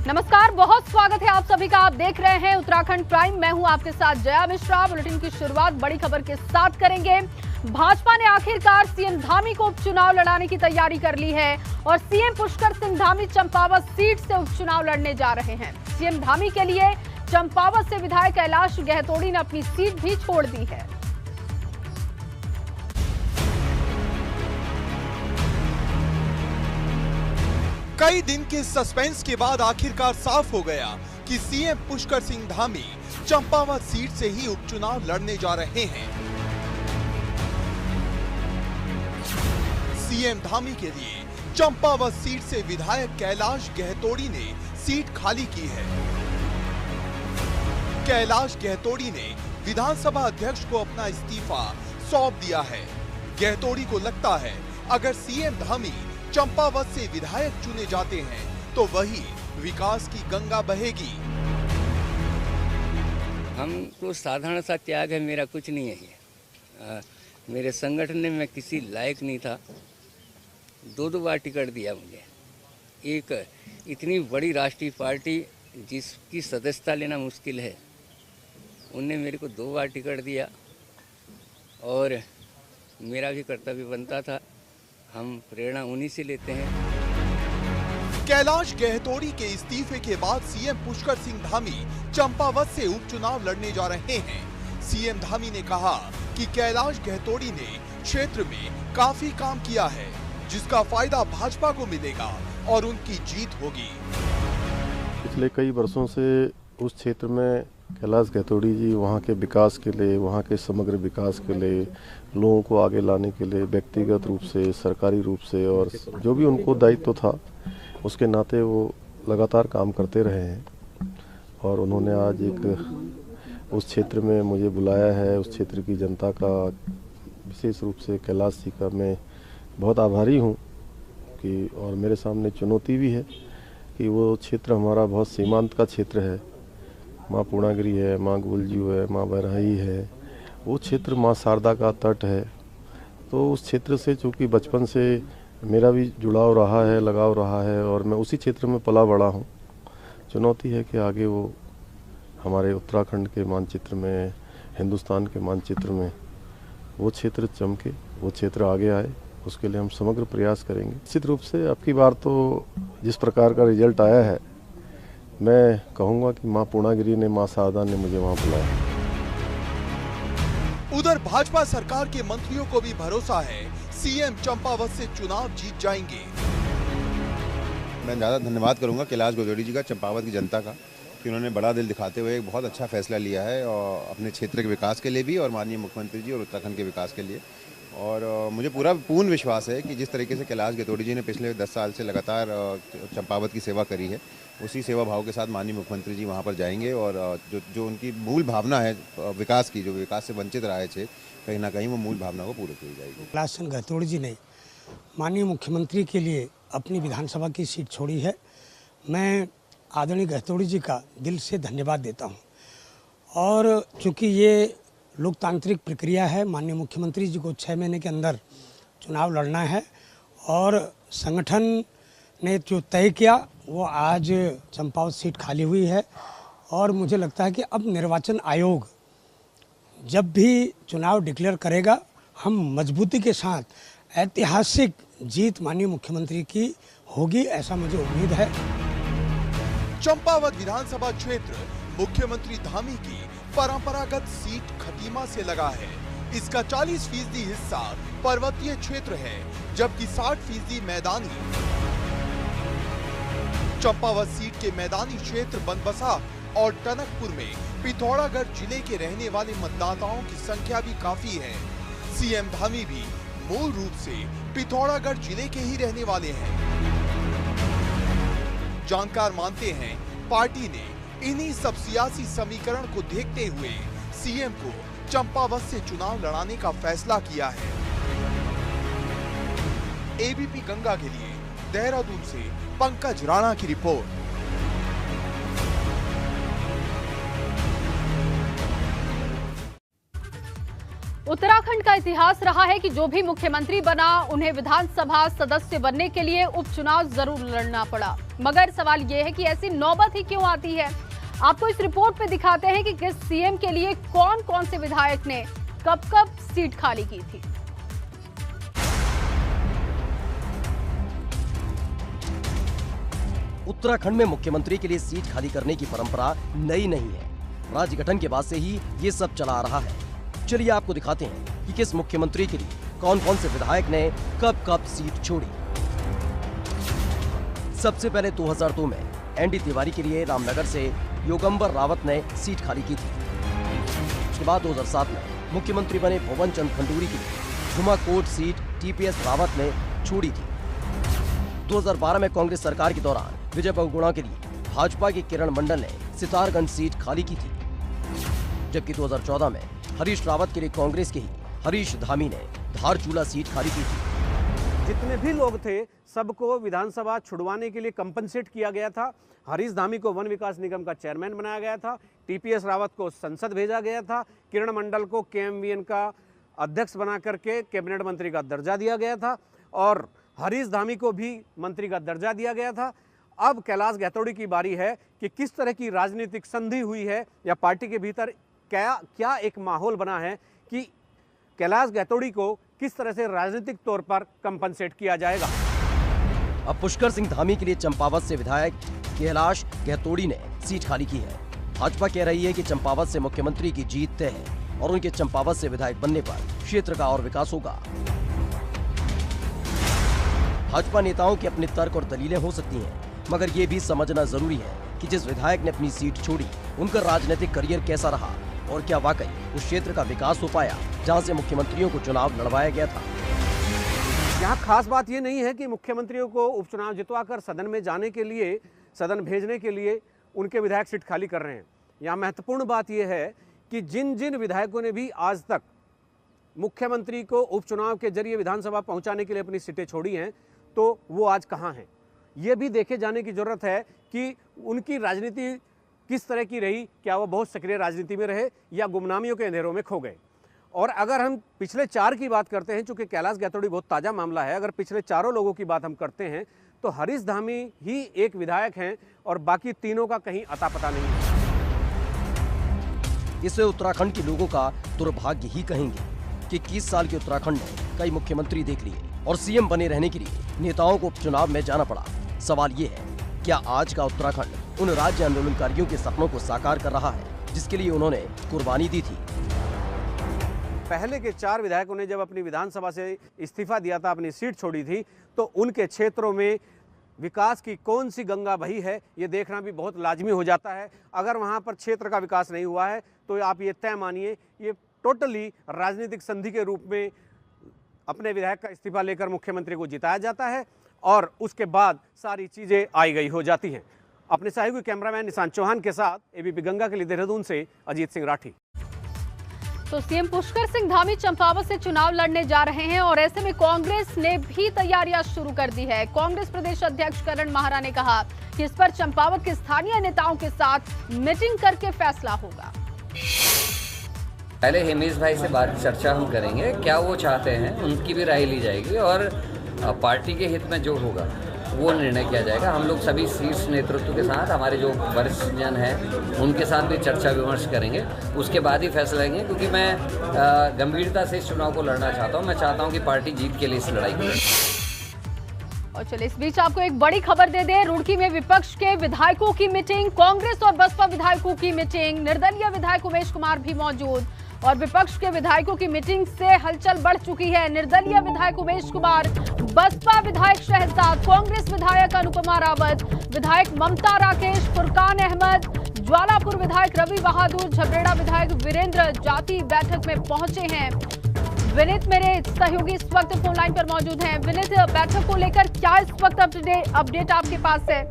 नमस्कार, बहुत स्वागत है आप सभी का। आप देख रहे हैं उत्तराखंड प्राइम। मैं हूं आपके साथ जया मिश्रा। बुलेटिन की शुरुआत बड़ी खबर के साथ करेंगे। भाजपा ने आखिरकार सीएम धामी को उपचुनाव लड़ाने की तैयारी कर ली है और सीएम पुष्कर सिंह धामी चंपावत सीट से उपचुनाव लड़ने जा रहे हैं। सीएम धामी के लिए चंपावत से विधायक कैलाश गहतोड़ी ने अपनी सीट भी छोड़ दी है। कई दिन के सस्पेंस के बाद आखिरकार साफ हो गया कि सीएम पुष्कर सिंह धामी चंपावत सीट से ही उपचुनाव लड़ने जा रहे हैं। सीएम धामी के लिए चंपावत सीट से विधायक कैलाश गहतोड़ी ने सीट खाली की है। कैलाश गहतोड़ी ने विधानसभा अध्यक्ष को अपना इस्तीफा सौंप दिया है। गहतोड़ी को लगता है अगर सीएम धामी चंपावत से विधायक चुने जाते हैं तो वही विकास की गंगा बहेगी। हम तो साधारण सा त्याग है, मेरा कुछ नहीं है। मेरे संगठन ने मैं किसी लायक नहीं था। दो बार टिकट दिया मुझे। एक इतनी बड़ी राष्ट्रीय पार्टी जिसकी सदस्यता लेना मुश्किल है, उनने मेरे को 2 बार टिकट दिया और मेरा भी कर्तव्य बनता था। हम प्रेरणा उन्हीं से लेते हैं। कैलाश गहतोड़ी के इस्तीफे के बाद सीएम पुष्कर सिंह धामी चंपावत से उपचुनाव लड़ने जा रहे हैं। सीएम धामी ने कहा कि कैलाश गहतोड़ी ने क्षेत्र में काफी काम किया है, जिसका फायदा भाजपा को मिलेगा और उनकी जीत होगी। पिछले कई वर्षों से उस क्षेत्र में कैलाश गहतोड़ी जी वहाँ के विकास के लिए, वहाँ के समग्र विकास के लिए, लोगों को आगे लाने के लिए व्यक्तिगत रूप से, सरकारी रूप से और जो भी उनको दायित्व था उसके नाते वो लगातार काम करते रहे हैं। और उन्होंने आज एक उस क्षेत्र में मुझे बुलाया है। उस क्षेत्र की जनता का, विशेष रूप से कैलाश जी का मैं बहुत आभारी हूँ कि, और मेरे सामने चुनौती भी है कि वो क्षेत्र हमारा बहुत सीमांत का क्षेत्र है। माँ पूर्णागिरी है, माँ गोलजू है, माँ बरहई है, वो क्षेत्र माँ शारदा का तट है। तो उस क्षेत्र से चूँकि बचपन से मेरा भी जुड़ाव रहा है, लगाव रहा है और मैं उसी क्षेत्र में पला बड़ा हूँ। चुनौती है कि आगे वो हमारे उत्तराखंड के मानचित्र में, हिंदुस्तान के मानचित्र में वो क्षेत्र चमके, वो क्षेत्र आगे आए, उसके लिए हम समग्र प्रयास करेंगे। निश्चित रूप से अब की बार तो जिस प्रकार का रिजल्ट आया है, मैं कहूँगा कि माँ पूर्णागिरी ने, माँ शारदा ने मुझे वहाँ बुलाया। उधर भाजपा सरकार के मंत्रियों को भी भरोसा है सीएम चंपावत से चुनाव जीत जाएंगे। मैं ज़्यादा धन्यवाद करूंगा कैलाश गहतोड़ी जी का, चंपावत की जनता का, कि उन्होंने बड़ा दिल दिखाते हुए एक बहुत अच्छा फैसला लिया है और अपने क्षेत्र के विकास के लिए भी और माननीय मुख्यमंत्री जी और उत्तराखंड के विकास के लिए। और मुझे पूर्ण विश्वास है कि जिस तरीके से कैलाश गहतोड़ी जी ने पिछले 10 साल से लगातार चंपावत की सेवा करी है, उसी सेवा भाव के साथ माननीय मुख्यमंत्री जी वहां पर जाएंगे और जो उनकी मूल भावना है विकास की, जो विकास से वंचित रहा है क्षेत्र, कहीं ना कहीं वो मूल भावना को पूरी की जाएगी। कैलाश गहतोड़ी जी ने माननीय मुख्यमंत्री के लिए अपनी विधानसभा की सीट छोड़ी है। मैं आदरणीय गहतोड़ी जी का दिल से धन्यवाद देता हूँ। और चूँकि ये लोकतांत्रिक प्रक्रिया है, माननीय मुख्यमंत्री जी को 6 महीने के अंदर चुनाव लड़ना है और संगठन ने जो तय किया वो आज चंपावत सीट खाली हुई है। और मुझे लगता है कि अब निर्वाचन आयोग जब भी चुनाव डिक्लेयर करेगा, हम मजबूती के साथ ऐतिहासिक जीत माननीय मुख्यमंत्री की होगी, ऐसा मुझे उम्मीद है। चंपावत विधानसभा क्षेत्र मुख्यमंत्री धामी की परंपरागत सीट खटीमा से लगा है। इसका 40% हिस्सा पर्वतीय क्षेत्र है, जबकि 60% मैदानी। चंपावत सीट के मैदानी क्षेत्र बनबसा और टनकपुर में पिथौरागढ़ जिले के रहने वाले मतदाताओं की संख्या भी काफी है। सीएम धामी भी मूल रूप से पिथौरागढ़ जिले के ही रहने वाले हैं। जानकार मानते हैं पार्टी ने इन्हीं सब सियासी समीकरण को देखते हुए सीएम को चंपावत से चुनाव लड़ाने का फैसला किया है। एबीपी गंगा के लिए देहरादून से पंकज राणा की रिपोर्ट। उत्तराखंड का इतिहास रहा है कि जो भी मुख्यमंत्री बना उन्हें विधानसभा सदस्य बनने के लिए उपचुनाव जरूर लड़ना पड़ा। मगर सवाल यह है कि ऐसी नौबत ही क्यों आती है। आपको इस रिपोर्ट में दिखाते हैं कि किस सीएम के लिए कौन कौन से विधायक ने कब सीट खाली की थी। उत्तराखंड में मुख्यमंत्री के लिए सीट खाली करने की परंपरा नई नहीं है। राज्य गठन के बाद से ही ये सब चला आ रहा है। चलिए आपको दिखाते हैं कि किस मुख्यमंत्री के लिए कौन कौन से विधायक ने कब सीट छोड़ी। सबसे पहले 2002 में एनडी तिवारी के लिए रामनगर से योगंबर रावत ने सीट खाली की थी। उसके बाद 2007 में मुख्यमंत्री बने भुवन चंद खंडूरी की जुमाकोट सीट टीपीएस रावत ने छोड़ी थी। 2012 में कांग्रेस सरकार के दौरान विजय बहुगुणा के लिए भाजपा के किरण मंडल ने सितारगंज सीट खाली की थी, जबकि 2014 में हरीश रावत के लिए कांग्रेस के ही हरीश धामी ने धारचूला सीट खाली की थी। जितने भी लोग थे सबको विधानसभा छुड़वाने के लिए कंपनसेट किया गया था। हरीश धामी को वन विकास निगम का चेयरमैन बनाया गया था, टीपीएस रावत को संसद भेजा गया था, किरण मंडल को केएमवीएन का अध्यक्ष बना करके कैबिनेट मंत्री का दर्जा दिया गया था और हरीश धामी को भी मंत्री का दर्जा दिया गया था। अब कैलाश गहतोड़ी की बारी है कि किस तरह की राजनीतिक संधि हुई है या पार्टी के भीतर क्या एक माहौल बना है कि कैलाश गहतोड़ी को किस तरह से राजनीतिक तौर पर कंपनसेट किया जाएगा। अब पुष्कर सिंह धामी के लिए चंपावत से विधायक कैलाश गहतोड़ी ने सीट खाली की है। भाजपा कह रही है कि चंपावत से मुख्यमंत्री की जीत तय है और उनके चंपावत से विधायक बनने पर क्षेत्र का और विकास होगा। भाजपा नेताओं के अपने तर्क और दलीलें हो सकती हैं, मगर ये भी समझना जरूरी है कि जिस विधायक ने अपनी सीट छोड़ी उनका राजनीतिक करियर कैसा रहा और क्या वाकई उस क्षेत्र का विकास हो पाया जहां से मुख्यमंत्रियों को चुनाव लड़वाया गया था। यहाँ खास बात ये नहीं है कि मुख्यमंत्रियों को उपचुनाव जितवाकर सदन में जाने के लिए, सदन भेजने के लिए उनके विधायक सीट खाली कर रहे हैं। यहाँ महत्वपूर्ण बात यह है कि जिन जिन विधायकों ने भी आज तक मुख्यमंत्री को उपचुनाव के जरिए विधानसभा पहुंचाने के लिए अपनी सीटें छोड़ी हैं, तो वो आज कहाँ हैं, ये भी देखे जाने की जरूरत है कि उनकी राजनीति किस तरह की रही। क्या वो बहुत सक्रिय राजनीति में रहे या गुमनामियों के अंधेरों में खो गए। और अगर हम पिछले 4 की बात करते हैं, चूंकि कैलाश गहतोड़ी बहुत ताज़ा मामला है, अगर पिछले 4 लोगों की बात हम करते हैं तो हरीश धामी ही एक विधायक हैं और बाकी तीनों का कहीं अता पता नहीं है। इसे उत्तराखंड के लोगों का दुर्भाग्य ही कहेंगे कि 21 साल के उत्तराखंड ने कई मुख्यमंत्री देख लिए और सीएम बने रहने के लिए नेताओं को चुनाव में जाना पड़ा। सवाल ये है, क्या आज का उत्तराखंड उन राज्य आंदोलनकारियों के सपनों को साकार कर रहा है जिसके लिए उन्होंने कुर्बानी दी थी। पहले के 4 विधायकों ने जब अपनी विधानसभा से इस्तीफा दिया था, अपनी सीट छोड़ी थी, तो उनके क्षेत्रों में विकास की कौन सी गंगा बही है ये देखना भी बहुत लाजमी हो जाता है। अगर वहाँ पर क्षेत्र का विकास नहीं हुआ है तो आप ये तय मानिए ये टोटली राजनीतिक संधि के रूप में अपने विधायक का इस्तीफा लेकर मुख्यमंत्री को जिताया जाता है और उसके बाद सारी चीज़ें आई गई हो जाती हैं। अपने सहयोगी कैमरामैन निशांत चौहान के साथ एबीपी गंगा के लिए देहरादून से अजीत सिंह राठी। तो सीएम पुष्कर सिंह धामी चंपावत से चुनाव लड़ने जा रहे हैं और ऐसे में कांग्रेस ने भी तैयारियां शुरू कर दी है। कांग्रेस प्रदेश अध्यक्ष करण माहरा ने कहा कि इस पर चंपावत के स्थानीय नेताओं के साथ मीटिंग करके फैसला होगा। पहले हिमेश भाई से बात चर्चा हम करेंगे, क्या वो चाहते हैं, उनकी भी राय ली जाएगी और पार्टी के हित में जो होगा वो निर्णय किया जाएगा। हम लोग सभी शीर्ष नेतृत्व के साथ, हमारे जो वरिष्ठ जन हैं उनके साथ भी चर्चा विमर्श करेंगे, उसके बाद ही फैसला लेंगे। क्योंकि मैं गंभीरता से इस चुनाव को लड़ना चाहता हूँ। मैं चाहता हूँ कि पार्टी जीत के लिए इस लड़ाई करें। और चलिए इस बीच आपको एक बड़ी खबर दे दें। रुड़की में विपक्ष के विधायकों की मीटिंग, कांग्रेस और बसपा विधायकों की मीटिंग, निर्दलीय विधायक उमेश कुमार भी मौजूद और विपक्ष के विधायकों की मीटिंग से हलचल बढ़ चुकी है। निर्दलीय विधायक उमेश कुमार, बसपा विधायक शहजाद, कांग्रेस विधायक अनुपमा रावत, विधायक ममता राकेश, फुरकान अहमद, ज्वालापुर विधायक रवि बहादुर, झबरेड़ा विधायक वीरेंद्र जाति बैठक में पहुंचे हैं। विनीत मेरे सहयोगी इस वक्त फोन लाइन पर मौजूद हैं। विनीत, बैठक को लेकर क्या इस वक्त अपडेट आपके पास है?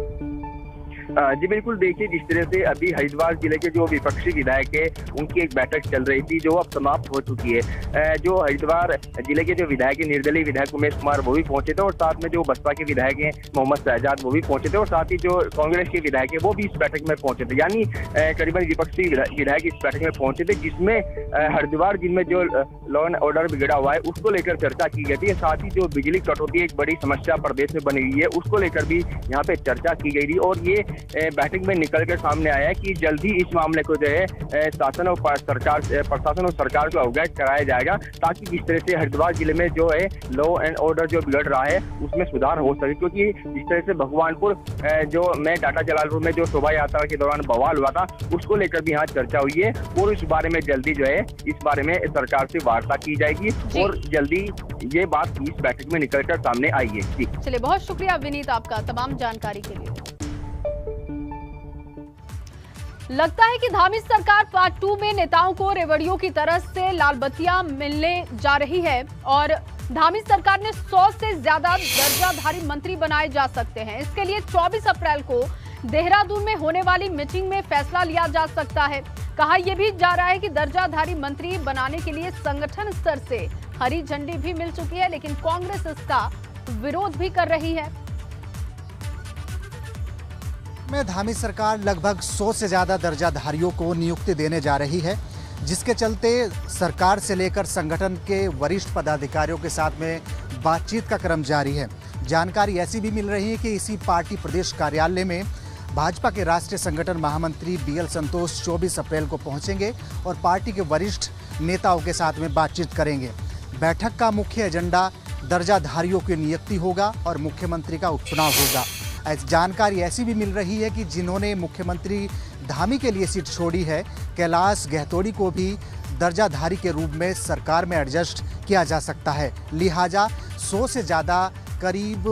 जी बिल्कुल, देखिए जिस तरह से अभी हरिद्वार जिले के जो विपक्षी विधायक है उनकी एक बैठक चल रही थी जो अब समाप्त हो चुकी है। जो हरिद्वार जिले के जो विधायक है, निर्दलीय विधायक उमेश कुमार, वो भी पहुंचे थे और साथ में जो बसपा के विधायक हैं मोहम्मद शहजाद, वो भी पहुंचे थे और साथ ही जो कांग्रेस के विधायक है वो भी इस बैठक में पहुंचे थे। यानी करीबन विपक्षी विधायक इस बैठक में पहुंचे थे जिसमें हरिद्वार जिले में जो लॉ एंड ऑर्डर बिगड़ा हुआ है उसको लेकर चर्चा की गई थी। साथ ही जो बिजली कटौती एक बड़ी समस्या प्रदेश में बनी हुई है उसको लेकर भी यहाँ पे चर्चा की गई थी और ये बैठक में निकल कर सामने आया है कि जल्द ही इस मामले को जो है शासन और प्रशासन और सरकार को अवगत कराया जाएगा ताकि जिस तरह से हरिद्वार जिले में जो है लॉ एंड ऑर्डर जो बिगड़ रहा है उसमें सुधार हो सके। क्योंकि जिस तरह से भगवानपुर जो में टाटा जलालपुर में जो शोभा यात्रा के दौरान बवाल हुआ था उसको लेकर भी यहाँ चर्चा हुई है और इस बारे में जल्दी जो है इस बारे में सरकार से वार्ता की जाएगी और जल्दी ये बात इस बैठक में निकलकर सामने आई है। जी चलिए, बहुत शुक्रिया विनीत आपका तमाम जानकारी के लिए। लगता है कि धामी सरकार पार्ट 2 में नेताओं को रेवड़ियों की तरह से लाल बत्तियां मिलने जा रही है और धामी सरकार ने 100 से ज्यादा दर्जाधारी मंत्री बनाए जा सकते हैं। इसके लिए 24 अप्रैल को देहरादून में होने वाली मीटिंग में फैसला लिया जा सकता है। कहा यह भी जा रहा है कि दर्जाधारी मंत्री बनाने के लिए संगठन स्तर से हरी झंडी भी मिल चुकी है, लेकिन कांग्रेस इसका विरोध भी कर रही है। में धामी सरकार लगभग 100 से ज़्यादा दर्जाधारियों को नियुक्ति देने जा रही है, जिसके चलते सरकार से लेकर संगठन के वरिष्ठ पदाधिकारियों के साथ में बातचीत का क्रम जारी है। जानकारी ऐसी भी मिल रही है कि इसी पार्टी प्रदेश कार्यालय में भाजपा के राष्ट्रीय संगठन महामंत्री BL संतोष 24 अप्रैल को पहुंचेंगे और पार्टी के वरिष्ठ नेताओं के साथ में बातचीत करेंगे। बैठक का मुख्य एजेंडा दर्जाधारियों की नियुक्ति होगा और मुख्यमंत्री का उपचुनाव होगा। जानकारी ऐसी भी मिल रही है कि जिन्होंने मुख्यमंत्री धामी के लिए सीट छोड़ी है, कैलाश गहतोड़ी को भी दर्जाधारी के रूप में सरकार में एडजस्ट किया जा सकता है। लिहाजा 100 से ज़्यादा करीब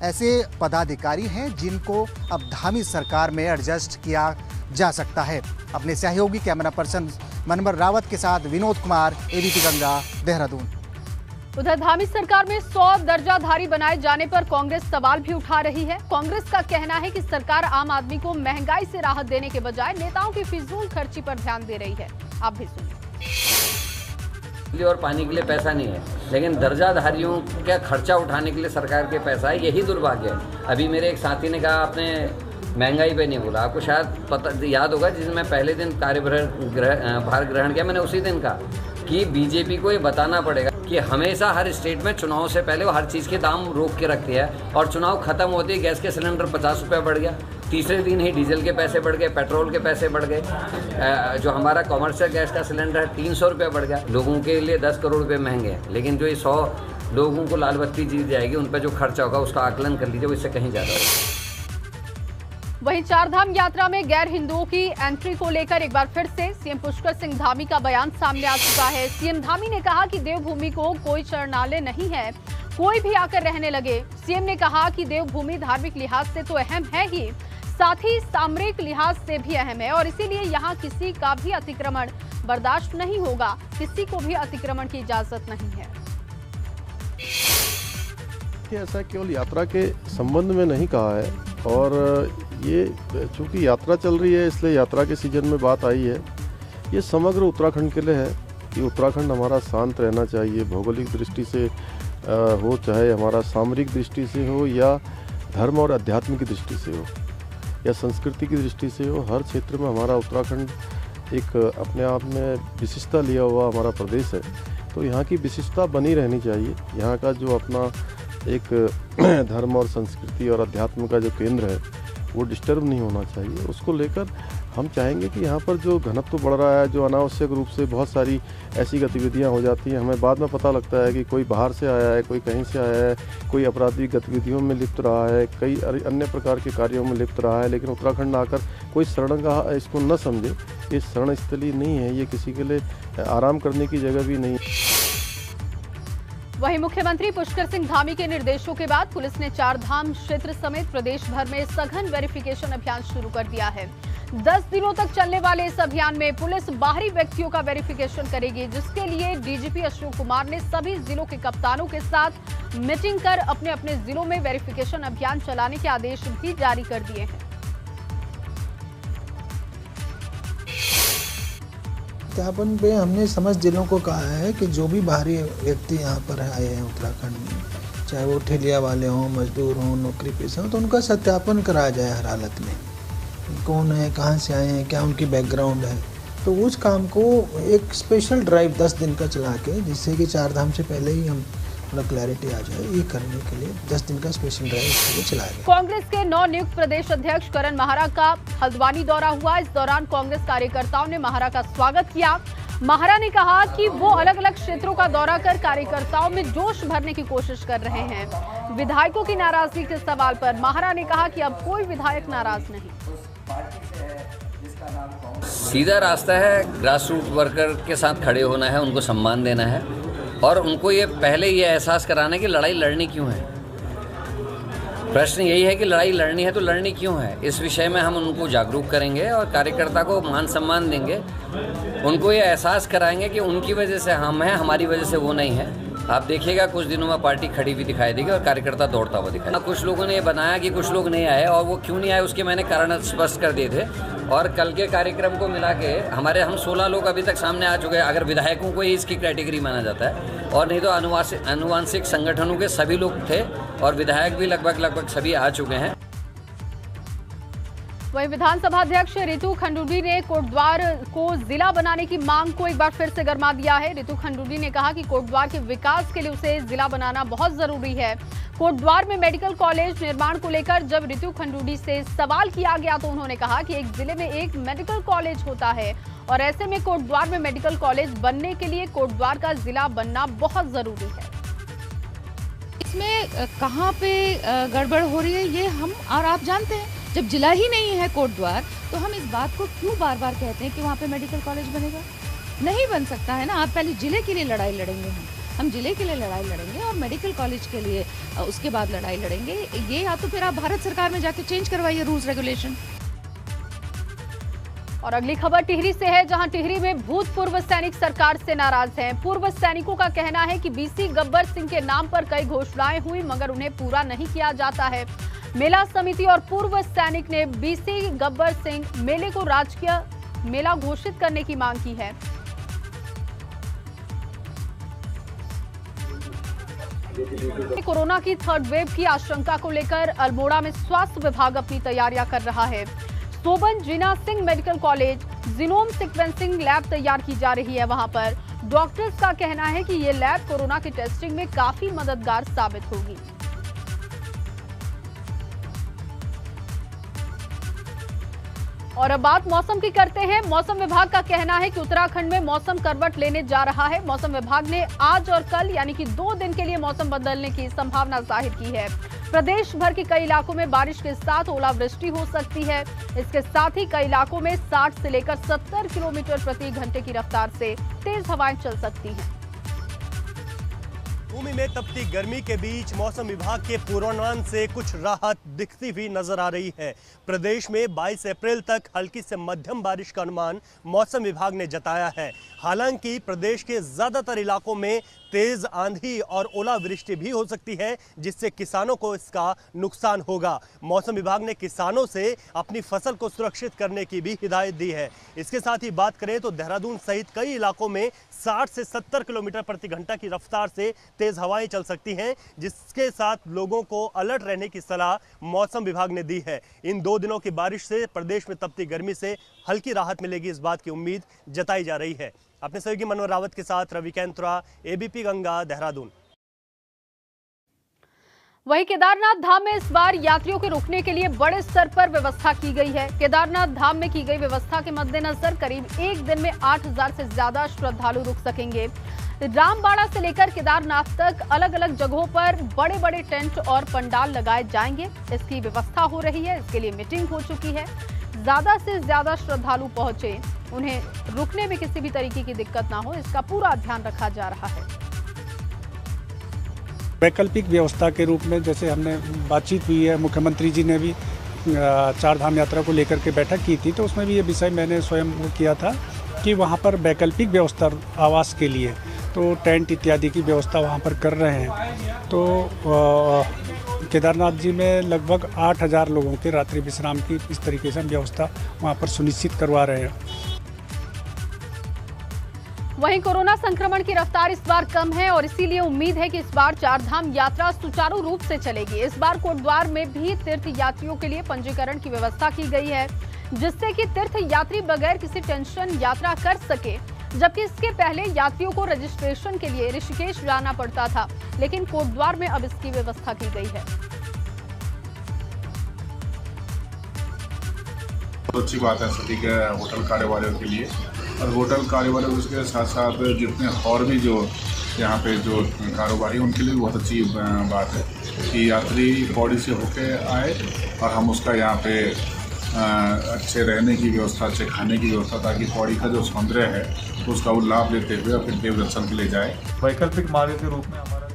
ऐसे पदाधिकारी हैं जिनको अब धामी सरकार में एडजस्ट किया जा सकता है। अपने सहयोगी कैमरा पर्सन मनमर रावत के साथ विनोद कुमार, ABP गंगा, देहरादून। उधर धामी सरकार में 100 दर्जाधारी बनाए जाने पर कांग्रेस सवाल भी उठा रही है। कांग्रेस का कहना है कि सरकार आम आदमी को महंगाई से राहत देने के बजाय नेताओं की फिजूल खर्ची पर ध्यान दे रही है। आप भी सुनिए। बिजली और पानी के लिए पैसा नहीं है, लेकिन दर्जाधारियों का खर्चा उठाने के लिए सरकार के पैसा है, यही दुर्भाग्य है। अभी मेरे एक साथी ने कहा आपने महंगाई पे नहीं बोला, आपको शायद पता याद होगा जिस मैं पहले दिन भार ग्रहण किया, मैंने उसी दिन कहा कि बीजेपी को ये बताना पड़ेगा कि हमेशा हर स्टेट में चुनाव से पहले वो हर चीज़ के दाम रोक के रखती है और चुनाव खत्म होते ही गैस के सिलेंडर 50 रुपये बढ़ गया, तीसरे दिन ही डीजल के पैसे बढ़ गए, पेट्रोल के पैसे बढ़ गए, जो हमारा कॉमर्शियल गैस का सिलेंडर है 300 रुपये बढ़ गया। लोगों के लिए 10 करोड़ रुपये महंगे हैं, लेकिन जो ये 100 लोगों को लाल बत्ती जीत जाएगी उन पर जो खर्चा होगा उसका आकलन कर लीजिए, वो इससे कहीं ज़्यादा होगा। वहीं चारधाम यात्रा में गैर हिंदुओं की एंट्री को लेकर एक बार फिर से सीएम पुष्कर सिंह धामी का बयान सामने आ चुका है। सीएम धामी ने कहा कि देवभूमि को कोई शरणालय नहीं है, कोई भी आकर रहने लगे। सीएम ने कहा कि देवभूमि धार्मिक लिहाज से तो अहम है ही, साथ ही सामरिक लिहाज से भी अहम है और इसीलिए यहाँ किसी का भी अतिक्रमण बर्दाश्त नहीं होगा, किसी को भी अतिक्रमण की इजाजत नहीं है। ऐसा केवल यात्रा के संबंध में नहीं कहा है और ये चूँकि यात्रा चल रही है इसलिए यात्रा के सीजन में बात आई है। ये समग्र उत्तराखंड के लिए है कि उत्तराखंड हमारा शांत रहना चाहिए, भौगोलिक दृष्टि से हो, चाहे हमारा सामरिक दृष्टि से हो या धर्म और अध्यात्म की दृष्टि से हो या संस्कृति की दृष्टि से हो। हर क्षेत्र में हमारा उत्तराखंड एक अपने आप में विशिष्टता लिया हुआ हमारा प्रदेश है, तो यहाँ की विशिष्टता बनी रहनी चाहिए। यहाँ का जो अपना एक धर्म और संस्कृति और अध्यात्म का जो केंद्र है वो डिस्टर्ब नहीं होना चाहिए। उसको लेकर हम चाहेंगे कि यहाँ पर जो घनत्व बढ़ रहा है, जो अनावश्यक रूप से बहुत सारी ऐसी गतिविधियाँ हो जाती हैं, हमें बाद में पता लगता है कि कोई बाहर से आया है, कोई कहीं से आया है, कोई आपराधिक गतिविधियों में लिप्त रहा है, कई अन्य प्रकार के कार्यों में लिप्त रहा है, लेकिन उत्तराखंड आकर कोई शरण का इसको न समझे। ये शरण स्थली नहीं है, ये किसी के लिए आराम करने की जगह भी नहीं है। वहीं मुख्यमंत्री पुष्कर सिंह धामी के निर्देशों के बाद पुलिस ने चारधाम क्षेत्र समेत प्रदेश भर में सघन वेरिफिकेशन अभियान शुरू कर दिया है। 10 दिनों तक चलने वाले इस अभियान में पुलिस बाहरी व्यक्तियों का वेरिफिकेशन करेगी, जिसके लिए डीजीपी अशोक कुमार ने सभी जिलों के कप्तानों के साथ मीटिंग कर अपने अपने जिलों में वेरिफिकेशन अभियान चलाने के आदेश भी जारी कर दिए हैं। सत्यापन पे हमने समस्त जिलों को कहा है कि जो भी बाहरी व्यक्ति यहाँ पर आए हैं उत्तराखंड में, चाहे वो ठेलिया वाले हों, मजदूर हों, नौकरी पेशा हों, तो उनका सत्यापन कराया जाए हर हालत में। कौन है, कहाँ से आए हैं, क्या उनकी बैकग्राउंड है। तो उस काम को एक स्पेशल ड्राइव 10 दिन का चला के, जिससे कि 4 धाम से पहले ही हम थोड़ा क्लैरिटी आ जाए, ये करने के लिए 10 दिन का स्पेशल ड्राइव चलाया गया। कांग्रेस के नवनियुक्त प्रदेश अध्यक्ष करण माहरा का हल्द्वानी दौरा हुआ। इस दौरान कांग्रेस कार्यकर्ताओं ने माहरा का स्वागत किया। माहरा ने कहा कि वो अलग अलग क्षेत्रों का दौरा कर कार्यकर्ताओं में जोश भरने की कोशिश कर रहे हैं। विधायकों की नाराजगी के सवाल पर माहरा ने कहा कि अब कोई विधायक नाराज नहीं। सीधा रास्ता है, ग्रास रूट वर्कर के साथ खड़े होना है, उनको सम्मान देना है और उनको ये पहले ये एहसास कराना है कि लड़ाई लड़नी क्यों है। प्रश्न यही है कि लड़ाई लड़नी है तो लड़नी क्यों है। इस विषय में हम उनको जागरूक करेंगे और कार्यकर्ता को मान सम्मान देंगे, उनको ये एहसास कराएंगे कि उनकी वजह से हम हैं, हमारी वजह से वो नहीं है। आप देखिएगा कुछ दिनों में पार्टी खड़ी भी दिखाई देगी और कार्यकर्ता दौड़ता हुआ दिखाई। कुछ लोगों ने ये बनाया कि कुछ लोग नहीं आए, और वो क्यों नहीं आए उसके मैंने कारण स्पष्ट कर दिए थे। और कल के कार्यक्रम को मिला के हम 16 लोग अभी तक सामने आ चुके हैं, अगर विधायकों को ही इसकी कैटेगरी माना जाता है, और नहीं तो अनुवांशिक संगठनों के सभी लोग थे और विधायक भी लगभग सभी आ चुके हैं। वहीं विधानसभा अध्यक्ष रितु खंडूरी ने कोटद्वार को जिला बनाने की मांग को एक बार फिर से गरमा दिया है। रितु खंडूरी ने कहा कि कोटद्वार के विकास के लिए उसे जिला बनाना बहुत जरूरी है। कोटद्वार में मेडिकल कॉलेज निर्माण को लेकर जब रितु खंडूरी से सवाल किया गया तो उन्होंने कहा कि एक जिले में एक मेडिकल कॉलेज होता है और ऐसे में कोटद्वार में मेडिकल कॉलेज बनने के लिए कोटद्वार का जिला बनना बहुत जरूरी है। इसमें कहाँ पे गड़बड़ हो रही है ये हम और आप जानते हैं। जब जिला ही नहीं है कोटद्वार तो हम इस बात को क्यों बार बार कहते हैं कि वहाँ पे मेडिकल कॉलेज बनेगा? नहीं बन सकता है ना। आप पहले जिले के लिए लड़ाई लड़ेंगे, हम जिले के लिए लड़ाई लड़ेंगे और मेडिकल कॉलेज के लिए उसके बाद लड़ाई लड़ेंगे। ये या तो फिर आप भारत सरकार में जाके चेंज करवाइए रूल्स रेगुलेशन। और अगली खबर टिहरी से है, जहां टिहरी में भूतपूर्व सैनिक सरकार से नाराज हैं। पूर्व सैनिकों का कहना है कि बीसी गब्बर सिंह के नाम पर कई घोषणाएं हुई मगर उन्हें पूरा नहीं किया जाता है। मेला समिति और पूर्व सैनिक ने बीसी गब्बर सिंह मेले को राजकीय मेला घोषित करने की मांग की है। कोरोना की थर्ड वेव की आशंका को लेकर अल्मोड़ा में स्वास्थ्य विभाग अपनी तैयारियां कर रहा है। Soban Jeena Singh medical college genome sequencing lab तैयार की जा रही है। वहां पर डॉक्टर्स का कहना है कि ये लैब कोरोना की टेस्टिंग में काफी मददगार साबित होगी। और अब बात मौसम की करते हैं। मौसम विभाग का कहना है कि उत्तराखंड में मौसम करवट लेने जा रहा है। मौसम विभाग ने आज और कल यानी कि 2 दिन के लिए मौसम बदलने की संभावना जाहिर की है। प्रदेश भर के कई इलाकों में बारिश के साथ ओलावृष्टि हो सकती है। इसके साथ ही कई इलाकों में 60 से लेकर 70 किलोमीटर प्रति घंटे की रफ्तार से तेज हवाएं चल सकती हैं। भूमि में तपती गर्मी के बीच मौसम विभाग के पूर्वानुमान से कुछ राहत दिखती हुई नजर आ रही है। प्रदेश में 22 अप्रैल तक हल्की से मध्यम बारिश का अनुमान मौसम विभाग ने जताया है। हालांकि प्रदेश के ज्यादातर इलाकों में तेज आंधी और ओलावृष्टि भी हो सकती है, जिससे किसानों को इसका नुकसान होगा। मौसम विभाग ने किसानों से अपनी फसल को सुरक्षित करने की भी हिदायत दी है। इसके साथ ही बात करें तो देहरादून सहित कई इलाकों में 60 से 70 किलोमीटर प्रति घंटा की रफ्तार से तेज हवाएं चल सकती हैं, जिसके साथ लोगों को अलर्ट रहने की सलाह मौसम विभाग ने दी है। इन 2 दिनों की बारिश से प्रदेश में तपती गर्मी से हल्की राहत मिलेगी, इस बात की उम्मीद जताई जा रही है। अपने सहयोगी मनोहर रावत के साथ रवि कैंत्रा, एबीपी गंगा, देहरादून। वहीं केदारनाथ धाम में इस बार यात्रियों के रुकने के लिए बड़े स्तर पर व्यवस्था की गई है। केदारनाथ धाम में की गई व्यवस्था के मद्देनजर करीब एक दिन में 8000 से ज्यादा श्रद्धालु रुक सकेंगे। रामबाड़ा से लेकर केदारनाथ तक अलग अलग जगहों पर बड़े बड़े टेंट और पंडाल लगाए जाएंगे। इसकी व्यवस्था हो रही है, इसके लिए मीटिंग हो चुकी है। ज्यादा से ज्यादा श्रद्धालु पहुंचे, उन्हें रुकने में किसी भी तरीके की दिक्कत ना हो, इसका पूरा ध्यान रखा जा रहा है। वैकल्पिक व्यवस्था के रूप में जैसे हमने बातचीत हुई है, मुख्यमंत्री जी ने भी 4 धाम यात्रा को लेकर के बैठक की थी, तो उसमें भी ये विषय मैंने स्वयं किया था कि वहाँ पर वैकल्पिक व्यवस्था आवास के लिए तो टेंट इत्यादि की व्यवस्था वहाँ पर कर रहे हैं। तो केदारनाथ जी में लगभग 8000 लोगों के रात्रि विश्राम की इस तरीके से हम व्यवस्था वहाँ पर सुनिश्चित करवा रहे हैं। वहीं कोरोना संक्रमण की रफ्तार इस बार कम है और इसीलिए उम्मीद है कि इस बार चारधाम यात्रा सुचारू रूप से चलेगी। इस बार कोटद्वार में भी तीर्थ यात्रियों के लिए पंजीकरण की व्यवस्था की गई है, जिससे कि तीर्थ यात्री बगैर किसी टेंशन यात्रा कर सके। जबकि इसके पहले यात्रियों को रजिस्ट्रेशन के लिए ऋषिकेश जाना पड़ता था, लेकिन कोटद्वार में अब इसकी व्यवस्था की गई है। तो अच्छी बात है सभी के होटल कारोबारियों के लिए, और होटल कारोबारियों के साथ साथ जितने और भी जो यहाँ पे जो कारोबारी उनके लिए बहुत अच्छी बात है कि यात्री पौड़ी से होके आए और हम उसका यहाँ पे अच्छे रहने की व्यवस्था, अच्छे खाने की व्यवस्था, ताकि पौड़ी का जो सौंदर्य है उसका वो लाभ लेते हुए फिर देव दर्शन के लिए जाए। वैकल्पिक मार्ग के रूप में हमारा